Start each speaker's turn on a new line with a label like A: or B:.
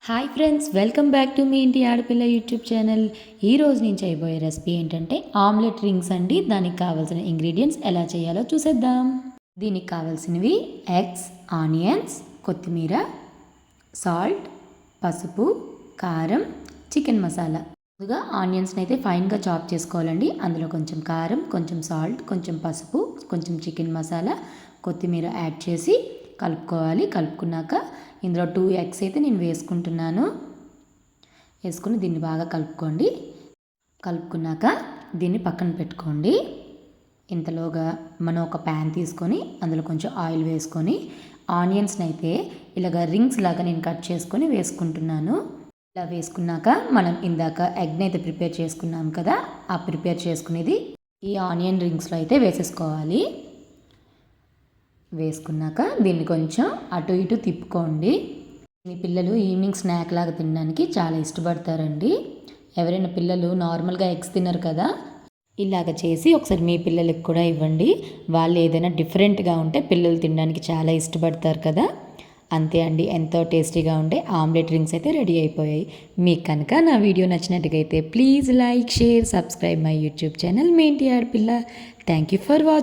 A: Hi friends, welcome back to మీ ఇంటి ఆడపిల్ల యూట్యూబ్ ఛానల్. ఈరోజు నేను చేయబోయే రెసిపీ ఏంటంటే ఆమ్లెట్ రింగ్స్ అండి. దానికి కావాల్సిన ఇంగ్రీడియంట్స్ ఎలా చేయాలో చూసేద్దాం. దీనికి కావాల్సినవి ఎగ్స్, ఆనియన్స్, కొత్తిమీర, సాల్ట్, పసుపు, కారం, చికెన్ మసాలా. ముందుగా ఆనియన్స్ని అయితే ఫైన్గా చాప్ చేసుకోవాలండి. అందులో కొంచెం కారం, కొంచెం సాల్ట్, కొంచెం పసుపు, కొంచెం చికెన్ మసాలా, కొత్తిమీర యాడ్ చేసి కలుపుకోవాలి. కలుపుకున్నాక ఇందులో 2 ఎగ్స్ అయితే నేను వేసుకుంటున్నాను. వేసుకుని దీన్ని బాగా కలుపుకోండి. కలుపుకున్నాక దీన్ని పక్కన పెట్టుకోండి. ఇంతలోగా మనం ఒక ప్యాన్ తీసుకొని అందులో కొంచెం ఆయిల్ వేసుకొని ఆనియన్స్ని అయితే ఇలాగ రింగ్స్ లాగా నేను కట్ చేసుకొని వేసుకుంటున్నాను. ఇలా వేసుకున్నాక మనం ఇందాక ఎగ్ని అయితే ప్రిపేర్ చేసుకున్నాం కదా, ఆ ప్రిపేర్ చేసుకునేది ఈ ఆనియన్ రింగ్స్లో అయితే వేసేసుకోవాలి. వేసుకున్నాక దీన్ని కొంచెం అటు ఇటు తిప్పుకోండి. మీ పిల్లలు ఈవినింగ్ స్నాక్ లాగా తినడానికి చాలా ఇష్టపడతారండి. ఎవరైనా పిల్లలు నార్మల్గా ఎగ్స్ తినరు కదా, ఇలాగ చేసి ఒకసారి మీ పిల్లలకి కూడా ఇవ్వండి. వాళ్ళు ఏదైనా డిఫరెంట్గా ఉంటే పిల్లలు తినడానికి చాలా ఇష్టపడతారు కదా. అంతే అండి, ఎంతో టేస్టీగా ఉండే ఆమ్లెట్ రింగ్స్ అయితే రెడీ అయిపోయాయి. మీకు కనుక నా వీడియో నచ్చినట్టుగా అయితే please like, share, subscribe my YouTube channel మీ ఇంటి ఆడపిల్ల. Thank you for watching.